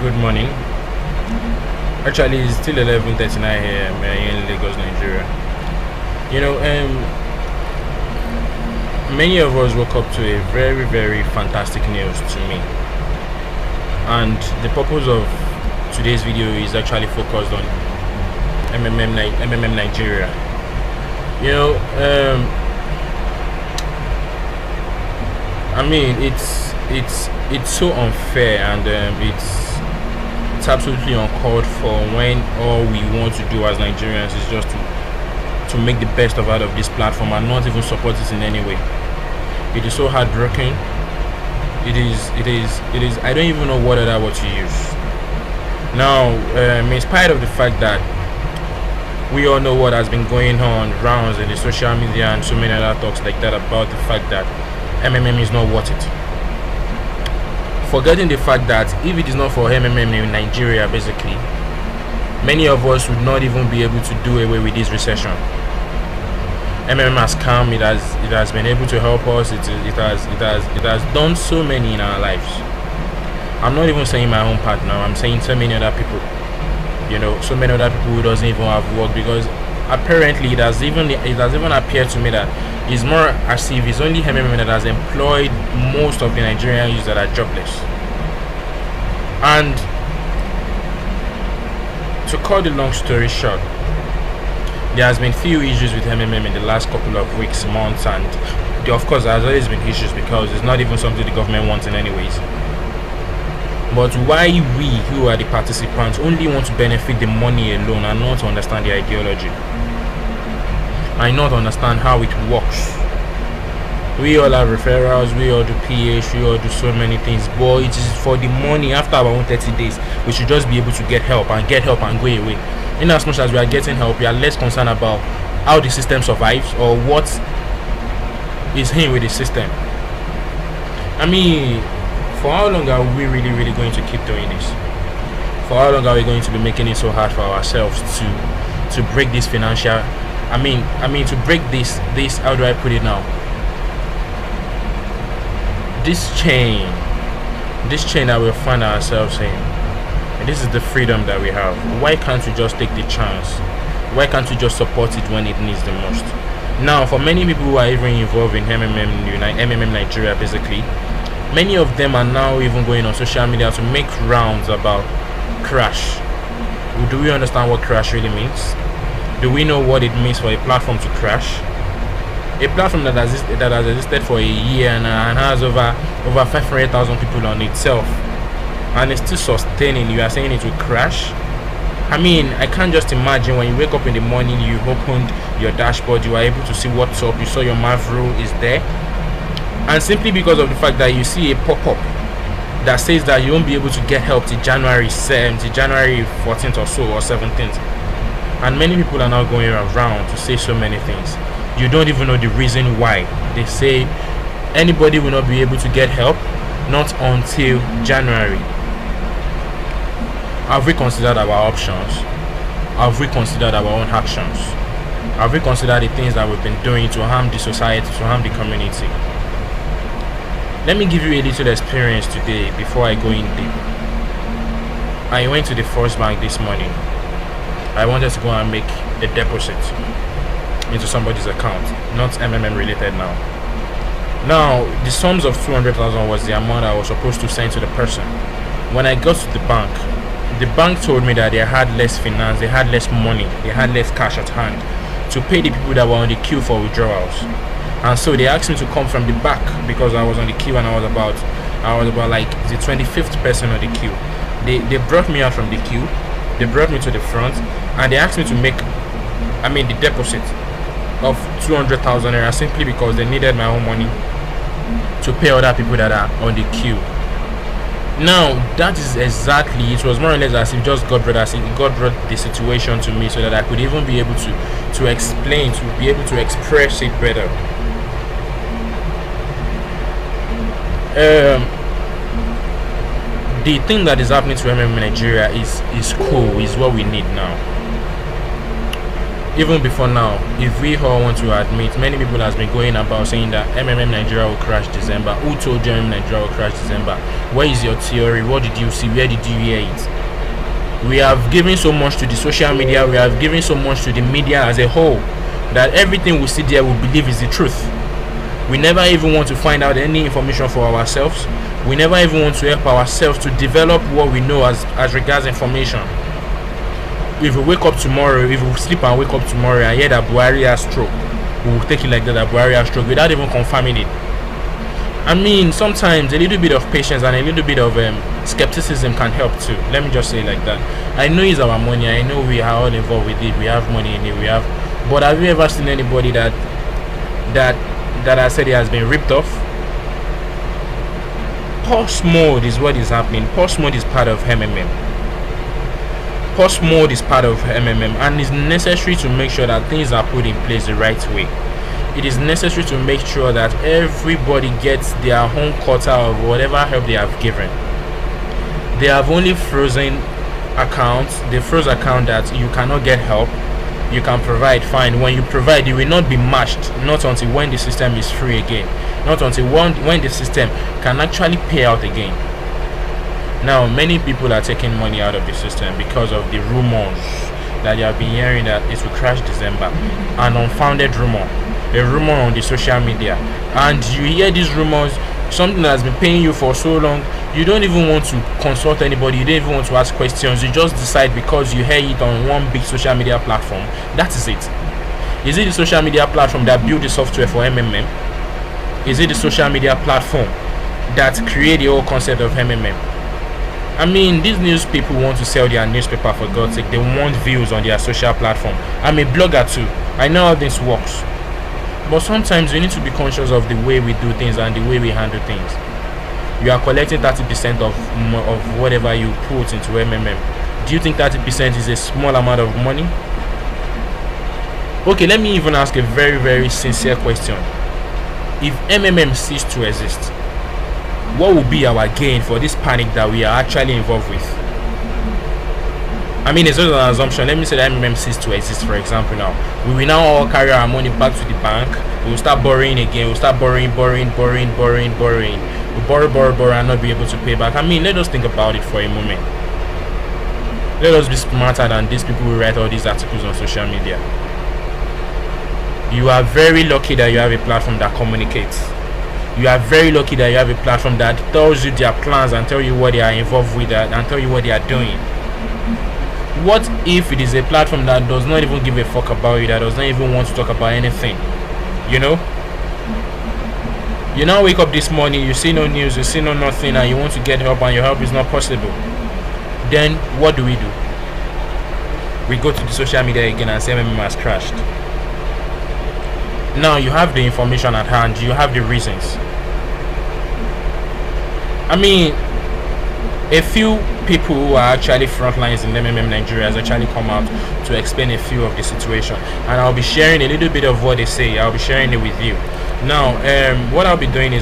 Good morning. Actually, it's still 11:39 here in Lagos, Nigeria. You know, many of us woke up to a very, very fantastic news to me, and the purpose of today's video is actually focused on MMM Nigeria. You know, I mean, it's so unfair, and it's absolutely uncalled for when all we want to do as Nigerians is just to make the best out of this platform and not even support it in any way. It is so heartbreaking. It is. I don't even know what other word to use. Now, in spite of the fact that we all know what has been going on rounds in the social media and so many other talks like that about the fact that MMM is not worth it. Forgetting the fact that if it is not for MMM in Nigeria, basically, many of us would not even be able to do away with this recession. MMM has come. It has been able to help us. It has done so many in our lives. I'm not even saying my own part now. I'm saying so many other people. You know, so many other people who doesn't even have work, because apparently it has even appeared to me that it's more as if it's only MMM that has employed most of the Nigerian youths that are jobless. And to cut the long story short, there has been few issues with MMM in the last couple of weeks, months, and of course there has always been issues because it's not even something the government wants in any ways. But why we who are the participants only want to benefit the money alone and not understand the ideology, I not understand how it works. We all have referrals, we all do PH, we all do so many things, but it is for the money. After about 30 days, we should just be able to get help and go away. In as much as we are getting help, we are less concerned about how the system survives or what is in with the system. I mean, for how long are we really going to keep doing this? For how long are we going to be making it so hard for ourselves to break this financial? I mean to break this. How do I put it now? This chain that we find ourselves in. And this is the freedom that we have. Why can't we just take the chance? Why can't we just support it when it needs the most? Now, for many people who are even involved in MMM Nigeria, basically, many of them are now even going on social media to make rounds about crash. Do we understand what crash really means? Do we know what it means for a platform to crash? A platform that has existed for a year and has over 500,000 people on itself, and it's still sustaining, you are saying it will crash? I mean, I can't just imagine when you wake up in the morning, you opened your dashboard, you are able to see what's up, you saw your Mavro is there, and simply because of the fact that you see a pop-up that says that you won't be able to get help till January 14th or so, or 17th. And many people are now going around to say so many things. You don't even know the reason why. They say anybody will not be able to get help, not until January. Have we considered our options? Have we considered our own actions? Have we considered the things that we've been doing to harm the society, to harm the community? Let me give you a little experience today before I go in deep. I went to the First Bank this morning. I wanted to go and make a deposit into somebody's account, not MMM related now. Now, the sums of 200,000 was the amount I was supposed to send to the person. When I got to the bank told me that they had less finance, they had less money, they had less cash at hand to pay the people that were on the queue for withdrawals. And so they asked me to come from the back because I was on the queue and I was about like the 25th person on the queue. They brought me out from the queue, they brought me to the front, and they asked me to make the deposit of 200,000 naira simply because they needed my own money to pay other people that are on the queue. Now that is exactly, it was more or less as if God brought the situation to me so that I could even be able to explain, to be able to express it better. The thing that is happening to MMM Nigeria is cool, is what we need now. even before now, if we all want to admit, many people has been going about saying that MMM Nigeria will crash December. Who told you MMM Nigeria will crash December? Where is your theory? What did you see? Where did you hear it? We have given so much to the social media, we have given so much to the media as a whole, that everything we see there we believe is the truth. We never even want to find out any information for ourselves. We never even want to help ourselves to develop what we know as regards information. If we wake up tomorrow, if we sleep and wake up tomorrow and hear that Buhari has stroke, we will take it like that Buhari has stroke without even confirming it. I mean, sometimes a little bit of patience and a little bit of skepticism can help too. Let me just say it like that. I know it's our money. I know we are all involved with it. We have money in it. But have you ever seen anybody that has said it has been ripped off? Pause mode is what is happening. Pause mode is part of MMM. Pause mode is part of MMM, and it's necessary to make sure that things are put in place the right way. It is necessary to make sure that everybody gets their own quota of whatever help they have given. They have only frozen accounts. They froze account that you cannot get help. You can provide, fine. When you provide, you will not be matched, not until when the system is free again, not until when the system can actually pay out again. Now, many people are taking money out of the system because of the rumors that you have been hearing that it will crash December. An unfounded rumor, a rumor on the social media. And you hear these rumors, something that has been paying you for so long, you don't even want to consult anybody, you don't even want to ask questions, you just decide because you hear it on one big social media platform. That is it. Is it the social media platform that built the software for MMM? Is it the social media platform that created the whole concept of MMM? I mean, these news people want to sell their newspaper, for God's sake. They want views on their social platform. I'm a blogger too. I know how this works. But sometimes we need to be conscious of the way we do things and the way we handle things. You are collecting 30% of whatever you put into MMM. Do you think 30% is a small amount of money? Okay, let me even ask a very, very sincere question. If MMM ceased to exist, what will be our gain for this panic that we are actually involved with? I mean, it's just an assumption. Let me say that MMM ceased to exist, for example. Now we will now all carry our money back to the bank. We will start borrowing again. We'll start borrowing. We borrow and not be able to pay back. I mean, let us think about it for a moment. Let us be smarter than these people who write all these articles on social media. You are very lucky that you have a platform that communicates. You are very lucky that you have a platform that tells you their plans and tell you what they are involved with and tell you what they are doing. What if it is a platform that does not even give a fuck about you, that does not even want to talk about anything? You know? You now wake up this morning, you see no news, you see no nothing, and you want to get help and your help is not possible. Then what do? We go to the social media again and say MMM has crashed. Now you have the information at hand, you have the reasons. I mean, a few people who are actually frontlines in MMM Nigeria has actually come out to explain a few of the situation, and I'll be sharing a little bit of what they say. I'll be sharing it with you. Now, what I'll be doing now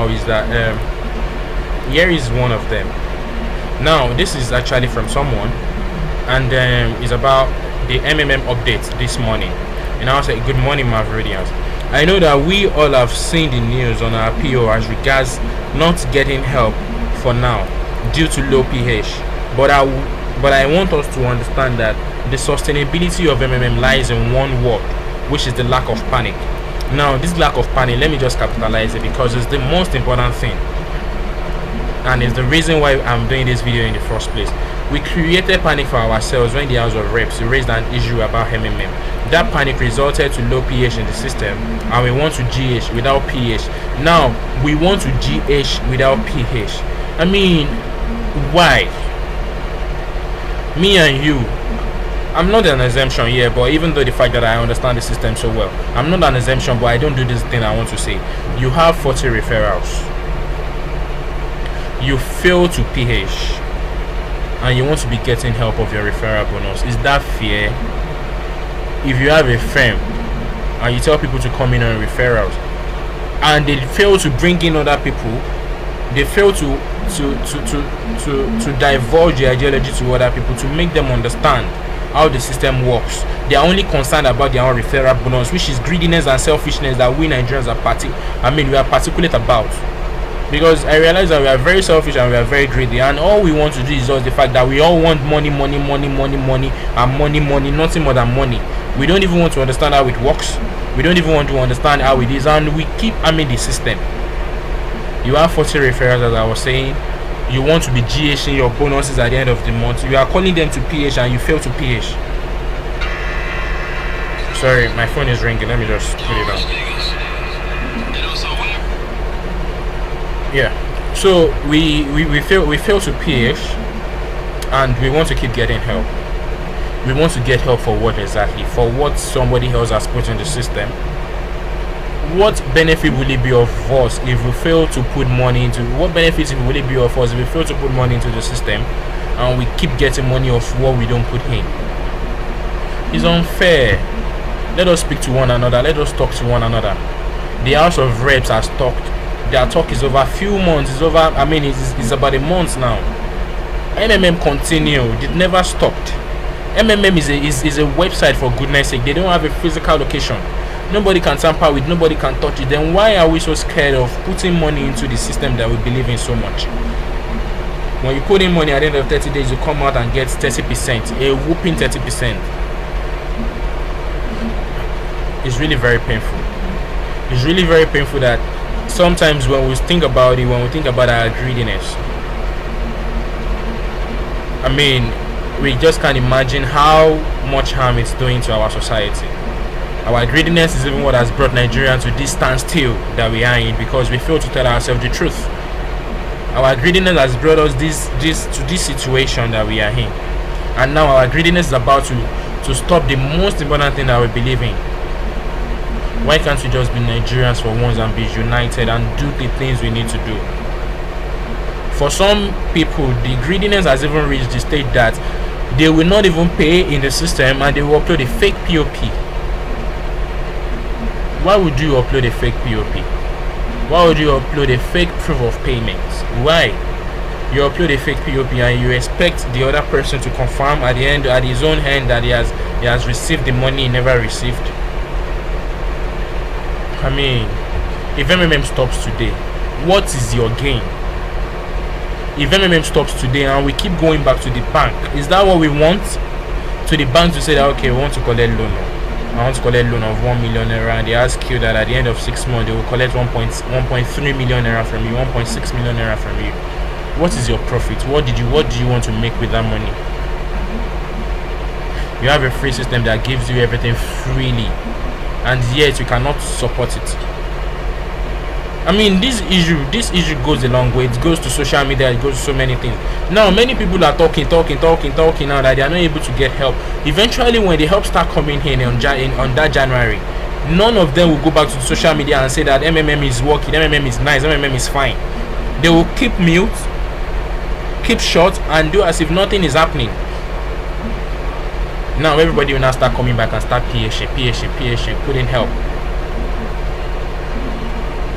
is that here is one of them. Now, this is actually from someone, and it's about the MMM update this morning. And I'll say, good morning, Maveridians. I know that we all have seen the news on our PO as regards not getting help for now due to low pH, but I want us to understand that the sustainability of MMM lies in one word, which is the lack of panic. Now, this lack of panic, let me just capitalize it because it's the most important thing, and it's the reason why I'm doing this video in the first place. We created panic for ourselves when the House of Reps raised an issue about MMM. That panic resulted to low pH in the system, and we want to GH without pH. Now we want to GH without pH. I mean, why? Me and you, I'm not an exemption here, but even though the fact that I understand the system so well, I'm not an exemption, but I don't do this thing I want to say. You have 40 referrals, you fail to pH, and you want to be getting help of your referral bonus. Is that fair? If you have a firm and you tell people to come in on referrals and they fail to bring in other people, they fail to divulge their ideology to other people, to make them understand how the system works. They are only concerned about their own referral bonus, which is greediness and selfishness that we Nigerians are we are particulate about. Because I realize that we are very selfish and we are very greedy, and all we want to do is just the fact that we all want money, and money, nothing more than money. We don't even want to understand how it works. We don't even want to understand how it is, and we keep the system. You have 40 referrals, as I was saying. You want to be GH in your bonuses at the end of the month. You are calling them to PH and you fail to PH. Sorry, my phone is ringing. Let me just put it down. Yeah. So we fail to PH, and we want to keep getting help. We want to get help for what exactly? For what somebody else has put in the system. What benefit will it be of us if we fail to put money into? What benefits will it be of us if we fail to put money into the system, and we keep getting money of what we don't put in? It's unfair. Let us speak to one another. Let us talk to one another. The House of Reps has talked. Their talk is over a few months. It's over. It's about a month now. MMM continued. It never stopped. MMM is a website, for goodness sake. They don't have a physical location. Nobody can tamper with, nobody can touch it. Then why are we so scared of putting money into the system that we believe in so much? When you put in money at the end of 30 days, you come out and get 30%, a whooping 30%. It's really very painful. It's really very painful that sometimes when we think about it, when we think about our greediness, we just can't imagine how much harm it's doing to our society. Our greediness is even what has brought Nigerians to this standstill that we are in, because we fail to tell ourselves the truth. Our greediness has brought us to this situation that we are in, and now our greediness is about to stop the most important thing that we believe in. Why can't we just be Nigerians for once and be united and do the things we need to do? For some people, the greediness has even reached the stage that they will not even pay in the system, and they will upload a fake POP. Why would you upload a fake POP? Why would you upload a fake proof of payment? Why? You upload a fake POP and you expect the other person to confirm at the end, at his own hand, that he has received the money he never received. If MMM stops today, what is your gain? If MMM stops today and we keep going back to the bank, is that what we want? To the bank to say that, okay, we want to collect loan. I want to collect loan of 1 million naira, and they ask you that at the end of 6 months they will collect 1.3 million naira from you, 1.6 million naira from you. What is your profit? What do you want to make with that money? You have a free system that gives you everything freely, and yet you cannot support it. This issue goes a long way. It goes to social media, it goes to so many things. Now many people are talking now that they are not able to get help. Eventually, when the help start coming in on that January, none of them will go back to the social media and say that MMM is working, MMM is nice, MMM is fine. They will keep mute, keep short, and do as if nothing is happening. Now everybody will now start coming back and start PHing, putting help.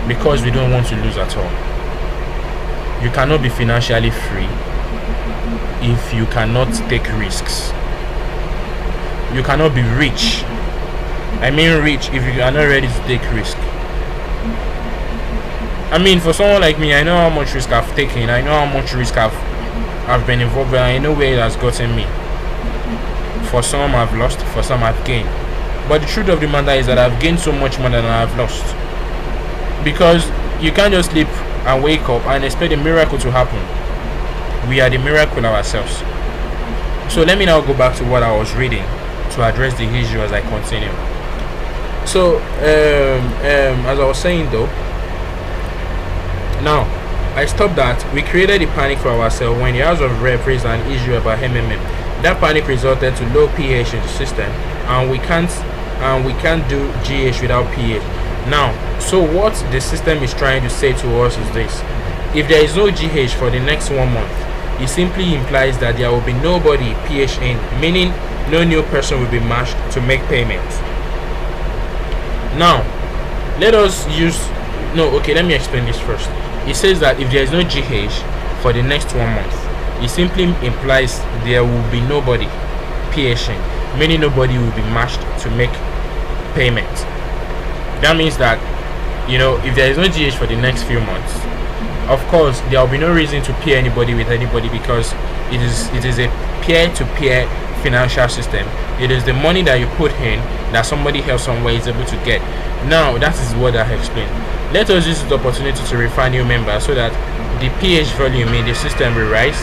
Because we don't want to lose at all. You cannot be financially free if you cannot take risks. You cannot be rich. Rich if you are not ready to take risk. For someone like me, I know how much risk I've taken. I know how much risk I've been involved in. I know where it has gotten me. For some I've lost, for some I've gained. But the truth of the matter is that I've gained so much more than I've lost. Because you can't just sleep and wake up and expect a miracle to happen. We are the miracle ourselves. So let me now go back to what I was reading to address the issue as I continue. So as I was saying though, now I stopped that. We created a panic for ourselves when the House of Rep raised an issue about MMM. That panic resulted to low pH in the system, and we can't do GH without pH. Now, so what the system is trying to say to us is this: if there is no GH for the next 1 month, it simply implies that there will be nobody PH in, meaning no new person will be matched to make payments. Now, let me explain this first. It says that if there is no GH for the next 1 month, it simply implies there will be nobody PHing, meaning nobody will be matched to make payment. That means that, you know, if there is no GH for the next few months, of course there will be no reason to peer anybody with anybody, because it is a peer-to-peer financial system. It is the money that you put in that somebody else somewhere is able to get. Now that is what I have explained. Let us use the opportunity to refer new members so that the PH volume in the system will rise.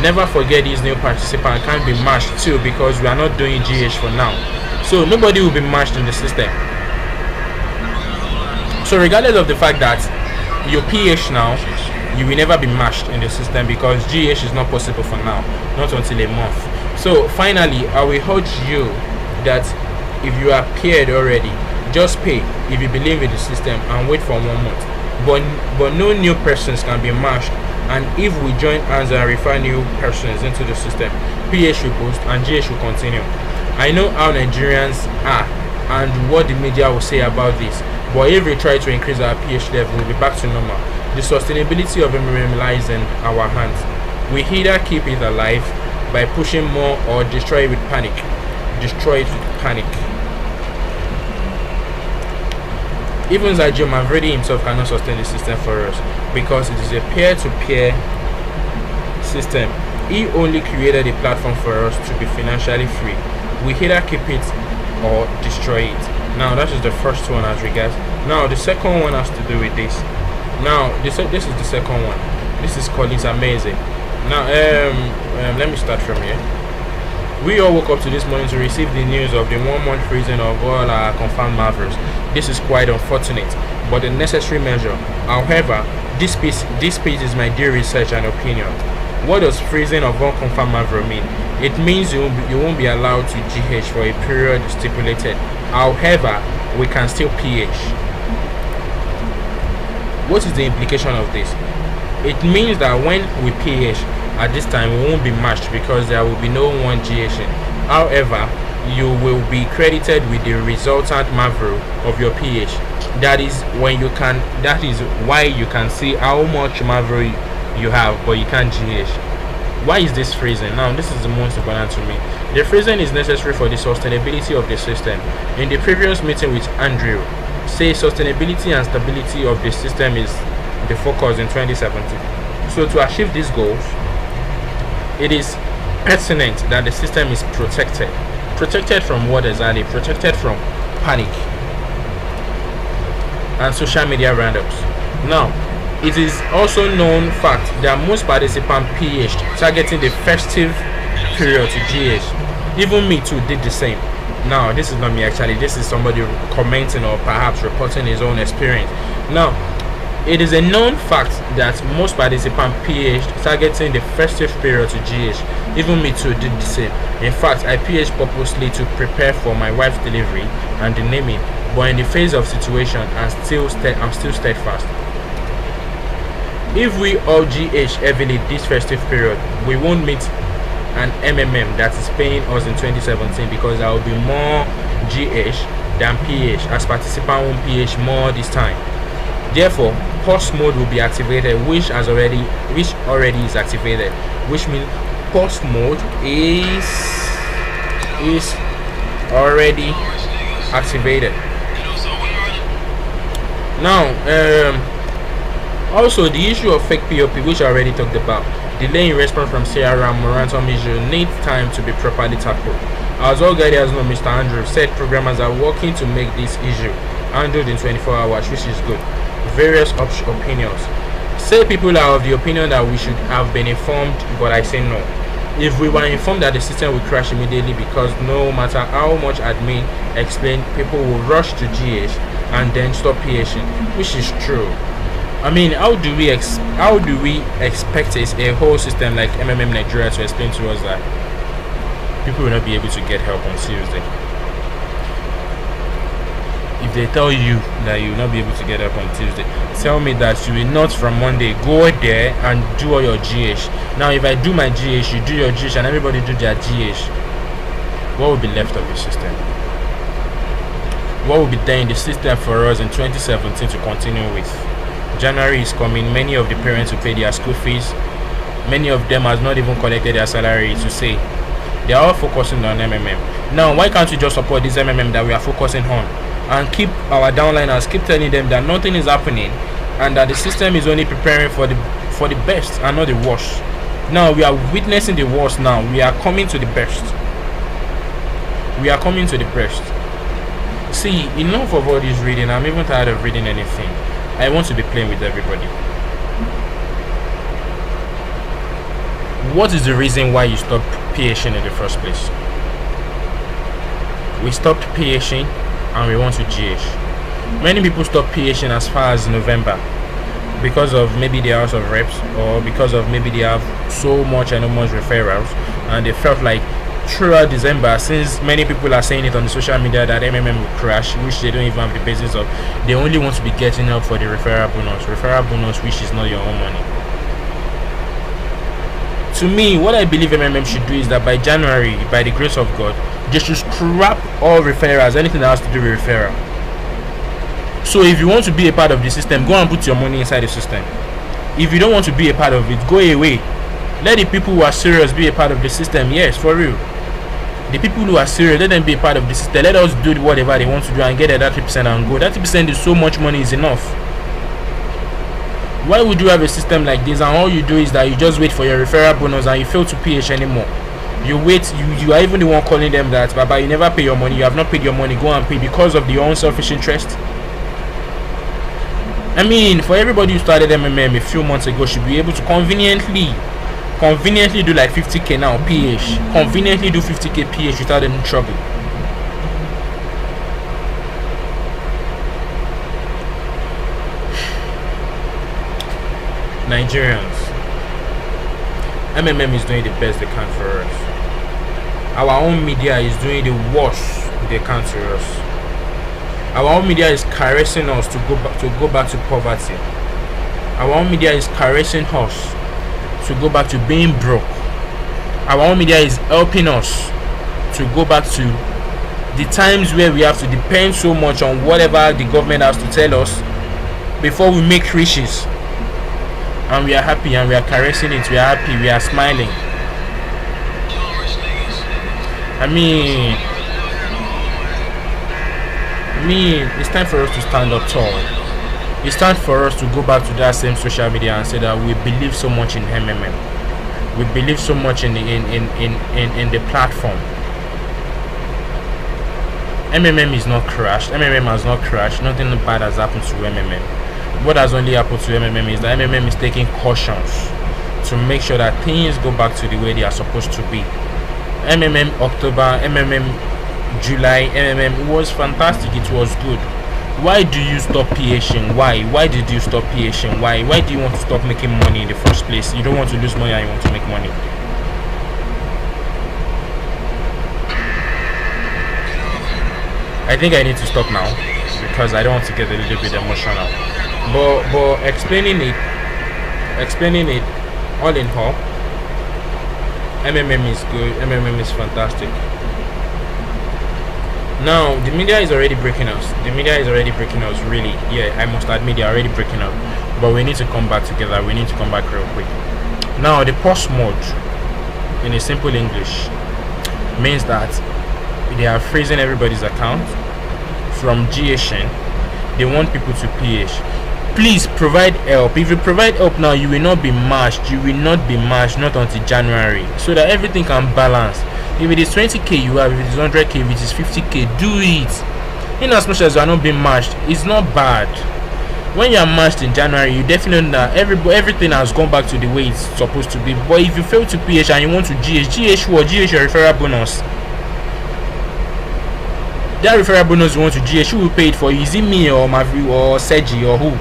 Never forget these new participants can't be matched too, because we are not doing GH for now, so nobody will be matched in the system. So regardless of the fact that your PH now, you will never be matched in the system, because GH is not possible for now, not until a month. So finally, I will urge you that if you are paired already, just pay if you believe in the system and wait for 1 month. But no new persons can be matched, and if we join hands and refer new persons into the system, PH will boost and GH will continue. I know how Nigerians are and what the media will say about this, but if we try to increase our PH level, we'll be back to normal. The sustainability of MMM lies in our hands. We either keep it alive by pushing more, or destroy it with panic. Destroy it with panic. Even Zajo Mavredi himself cannot sustain the system for us, because it is a peer-to-peer system. He only created a platform for us to be financially free. We either keep it or destroy it. Now that is the first one as regards. Now the second one has to do with this. Now this is the second one. This is called It's Amazing. Now let me start from here. We all woke up to this morning to receive the news of the 1 month freezing of all our confirmed Marvels. This is quite unfortunate, but a necessary measure. However, this piece is my dear research and opinion. What does freezing of all confirmed Marvel mean? It means you won't be allowed to GH for a period stipulated. However, we can still PH. What is the implication of this? It means that when we PH at this time, we won't be matched, because there will be no one GHing. However, you will be credited with the resultant Marvel of your PH. That is why you can see how much Marvel you have, but you can't GH. Why is this freezing? Now this is the most important to me. The freezing is necessary for the sustainability of the system. In the previous meeting with Andrew, say sustainability and stability of the system is the focus in 2017. So to achieve these goals, it is pertinent that the system is protected. Protected from what exactly? Protected from panic and social media roundups. Now, it is also known fact that most participants PH'd targeting the festive period to GH. Even me too did the same. Now, this is not me actually, this is somebody commenting or perhaps reporting his own experience. Now, it is a known fact that most participants PH'd targeting the festive period to GH. Even me too did the same. In fact, I PH'd purposely to prepare for my wife's delivery and the naming, but in the face of situation, I'm still steadfast. If we all GH heavily this festive period, we won't meet an MMM that is paying us in 2017, because there will be more GH than PH, as participants won't PH more this time. Therefore, pause mode will be activated, which already is activated, which means pause mode is already activated. Now, also the issue of fake POP, which I already talked about. Delay in response from CRM moratorium issue needs time to be properly tackled. As all guidance know, Mr. Andrew said programmers are working to make this issue handled in 24 hours, which is good. Various opinions. Say people are of the opinion that we should have been informed, but I say no. If we were informed that the system will crash immediately, because no matter how much admin explain, people will rush to GH and then stop PHing, which is true. I mean, how do we expect a whole system like MMM Nigeria to explain to us that people will not be able to get help on Tuesday? If they tell you that you will not be able to get help on Tuesday, tell me that you will not from Monday go there and do all your GH. Now, if I do my GH, you do your GH, and everybody do their GH, what will be left of the system? What will be there in the system for us in 2017 to continue with? January is coming. Many of the parents will pay their school fees. Many of them has not even collected their salary to say. They are all focusing on MMM. Now, why can't we just support this MMM that we are focusing on, and keep our downliners, keep telling them that nothing is happening, and that the system is only preparing for the best and not the worst. Now we are witnessing the worst. Now we are coming to the best. We are coming to the best. See, enough of all this reading. I'm even tired of reading anything. I want to be playing with everybody. What is the reason why you stopped PHing in the first place? We stopped PHing and we want to GH. Many people stop PHing as far as November because of maybe the House of Reps, or because of maybe they have so much enormous referrals, and they felt like throughout December, since many people are saying it on the social media that MMM will crash, which they don't even have the basis of, they only want to be getting up for the referral bonus, which is not your own money. To me, what I believe MMM should do is that by January, by the grace of God, they should scrap all referrals, anything that has to do with referral. So if you want to be a part of the system, go and put your money inside the system. If you don't want to be a part of it, go away. Let the people who are serious be a part of the system. Yes, for real. The people who are serious, let them be a part of the system. Let us do whatever they want to do and get that 30% and go. That 30% is so much money, is enough. Why would you have a system like this and all you do is that you just wait for your referral bonus and you fail to PH anymore? You wait, you are even the one calling them that, Baba, you never pay your money, you have not paid your money, go and pay because of your own selfish interest. I mean, for everybody who started MMM a few months ago should be able to conveniently do like 50k now PH. Conveniently do 50k PH without any trouble. Nigerians, MMM is doing the best they can for us. Our own media is doing the worst they can to us. Our own media is caressing us to go back to poverty. Our own media is caressing us to go back to being broke. Our own media is helping us to go back to the times where we have to depend so much on whatever the government has to tell us before we make riches. And we are happy and we are caressing it. We are happy, we are smiling. I mean, it's time for us to stand up tall. It's time for us to go back to that same social media and say that we believe so much in MMM. We believe so much in the platform. MMM is not crashed. MMM has not crashed. Nothing bad has happened to MMM. What has only happened to MMM is that MMM is taking cautions to make sure that things go back to the way they are supposed to be. MMM October, MMM July, MMM was fantastic. It was good. Why do you stop PHing? Why did you stop PHing? Why do you want to stop making money in the first place? You don't want to lose money and you want to make money. I think I need to stop now because I don't want to get a little bit emotional. But explaining it all in all, MMM is good. MMM is fantastic. Now the media is already breaking us. Really. Yeah, I must admit they are already breaking us. But we need to come back together. We need to come back real quick. Now the post mode, in a simple English, means that they are freezing everybody's account from GHN. They want people to PH. Please provide help. If you provide help now, you will not be matched. Not until January, so that everything can balance. If it is 20k you have, if it is 100k, if it is 50k, do it. In as much as you are not being matched, it's not bad. When you are matched in January, you definitely know that everything has gone back to the way it's supposed to be. But if you fail to PH and you want to GH what? GH your referral bonus. That referral bonus you want to GH, who will pay it for you? Is it me or Mavri or Sergi or who?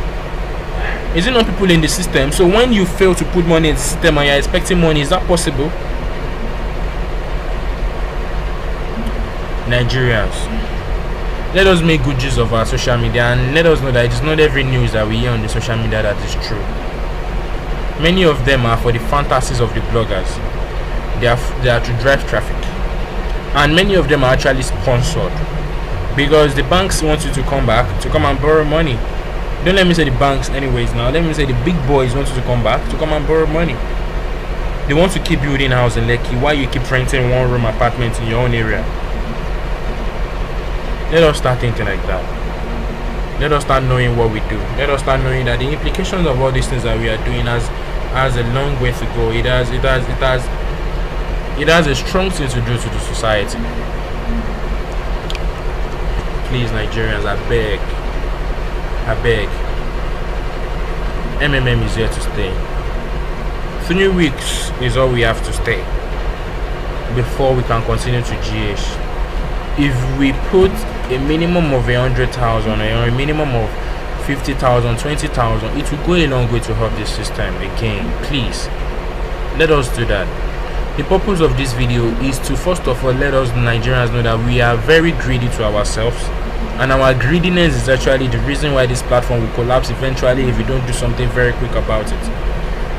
Is it not people in the system? So when you fail to put money in the system and you're expecting money, is that possible? Nigerians, let us make good use of our social media and let us know that it is not every news that we hear on the social media that is true. Many of them are for the fantasies of the bloggers. They are to drive traffic, and many of them are actually sponsored because the banks want you to come and borrow money. Don't let me say the banks anyways now. Let me say the big boys want you to come back to come and borrow money. They want to keep building house in Lekki while you keep renting one room apartment in your own area. Let us start thinking like that. Let us start knowing what we do. Let us start knowing that the implications of all these things that we are doing has a long way to go. It has a strong thing to do to the society. Please, Nigerians, I beg. MMM is here to stay. 3 weeks is all we have to stay before we can continue to GH. If we put a minimum of 100,000 or a minimum of 50,000, 20,000, it will go a long way to help this system again. Please, let us do that. The purpose of this video is to first of all let us Nigerians know that we are very greedy to ourselves, and our greediness is actually the reason why this platform will collapse eventually if we don't do something very quick about it.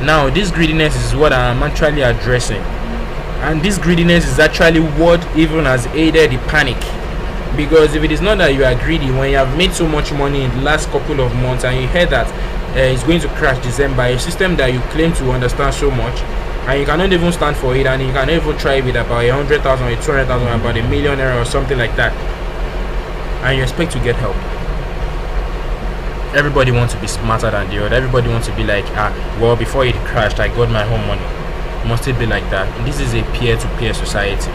Now, this greediness is what I am actually addressing, and this greediness is actually what even has aided the panic. Because if it is not that you are greedy, when you have made so much money in the last couple of months and you heard that it's going to crash December, a system that you claim to understand so much, and you cannot even stand for it, and you cannot even try with about 100,000 or 200,000, about $1 million or something like that, and you expect to get help. Everybody wants to be smarter than the other. Everybody wants to be like, well, before it crashed, I got my home money. Must it be like that? This is a peer-to-peer society.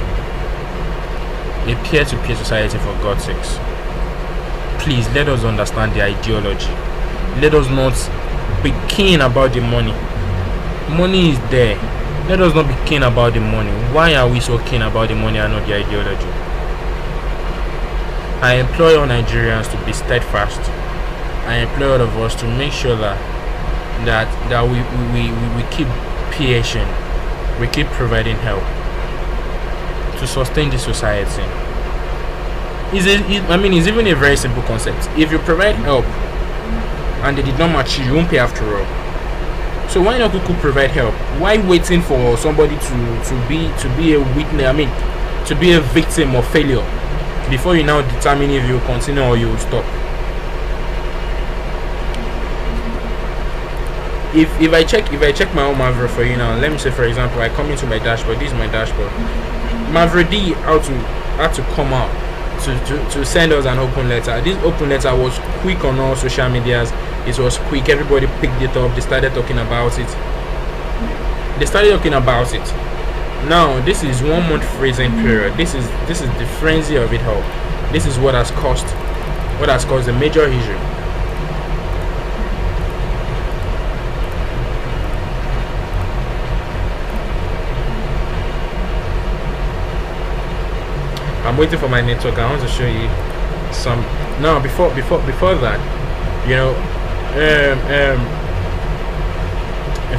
A peer-to-peer society, for God's sakes. Please, let us understand the ideology. Let us not be keen about the money. Money is there. Let us not be keen about the money. Why are we so keen about the money and not the ideology? I implore all Nigerians to be steadfast. I implore all of us to make sure that we keep patient, we keep providing help to sustain the society. It's even a very simple concept. If you provide help and they did not match you, you won't pay after all. So why not provide help? Why waiting for somebody to be a witness? To be a victim of failure before you now determine if you continue or you will stop. If I check my own Mavro for you now, let me say for example I come into my dashboard. This is my dashboard. Mavro D had to come out to send us an open letter. This open letter was quick on all social medias. It was quick. Everybody picked it up. They started talking about it. Now this is 1 month freezing period. This is the frenzy of it all. This is what has caused a major issue. I'm waiting for my network. I want to show you some. No, before that, you know,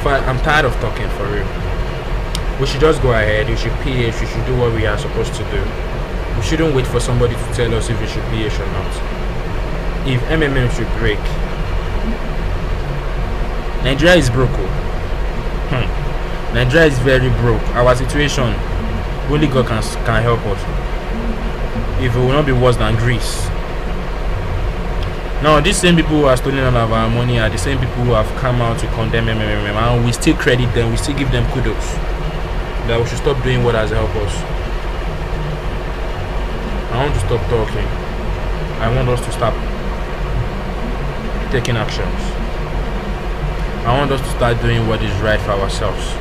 I'm tired of talking for real. We should just go ahead. We should PH. We should do what we are supposed to do. We shouldn't wait for somebody to tell us if we should PH or not. If MMM should break, Nigeria is broke. Nigeria is very broke. Our situation, only God can help us. If it will not be worse than Greece. Now, these same people who are stealing all of our money are the same people who have come out to condemn MMM, and we still credit them, we still give them kudos. That we should stop doing what has helped us. I want to stop talking. I want us to stop taking actions. I want us to start doing what is right for ourselves.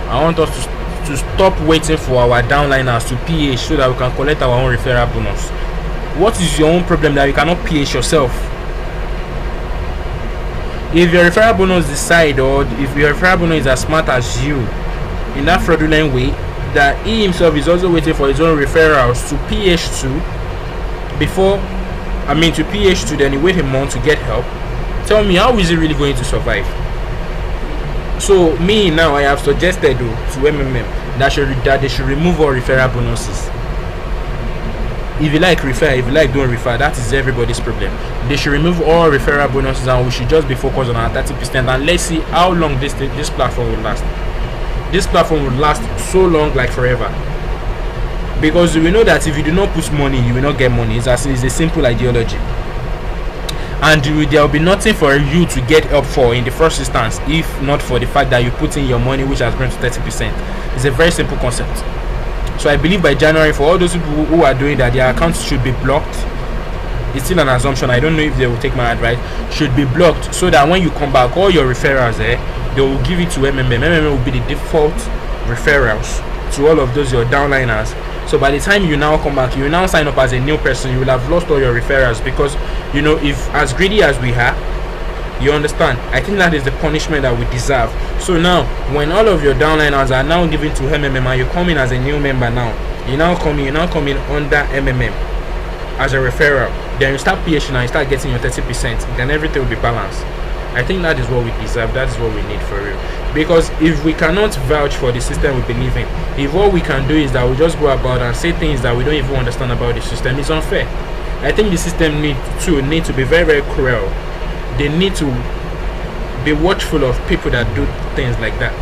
I want us to stop waiting for our downliners to PH so that we can collect our own referral bonus. What is your own problem that you cannot PH yourself? If your referral bonus decide, or if your referral bonus is as smart as you in that fraudulent way, that he himself is also waiting for his own referrals to PH to PH to, then he wait a month to get help. Tell me, how is he really going to survive? So me now, I have suggested to MMM that they should remove all referral bonuses. If you like refer, if you like don't refer, that is everybody's problem. They should remove all referral bonuses and we should just be focused on our 30%, and let's see how long this platform will last. This platform will last so long, like forever. Because we know that if you do not put money, you will not get money. It's a simple ideology. and there will be nothing for you to get help for in the first instance if not for the fact that you put in your money, which has grown to 30%. It's a very simple concept. So I believe by January, for all those people who are doing that, their accounts should be blocked. It's still an assumption, I don't know if they will take my advice. Should be blocked, so that when you come back, all your referrals they will give it to MMM. MMM will be the default referrals to all of those your downliners. So by the time you now come back, you now sign up as a new person, you will have lost all your referrals, because if as greedy as we are, you understand, I think that is the punishment that we deserve. So now when all of your downliners are now given to MMM and you come in as a new member, now you now come in under MMM as a referral, then you start PH and you start getting your 30%, then everything will be balanced. I think that is what we deserve, that is what we need for real. Because if we cannot vouch for the system we believe in, if what we can do is that we just go about and say things that we don't even understand about the system, it's unfair. I think the system need to be very, very cruel. They need to be watchful of people that do things like that.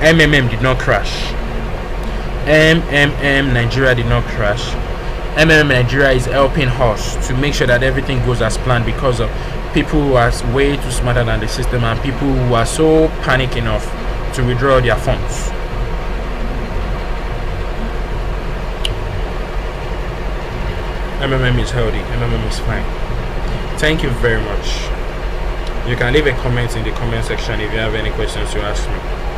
MMM did not crash. MMM Nigeria did not crash. MMM Nigeria is helping us to make sure that everything goes as planned, because of people who are way too smarter than the system and people who are so panic enough to withdraw their funds. MMM is healthy, MMM is fine. Thank you very much. You can leave a comment in the comment section if you have any questions to ask me.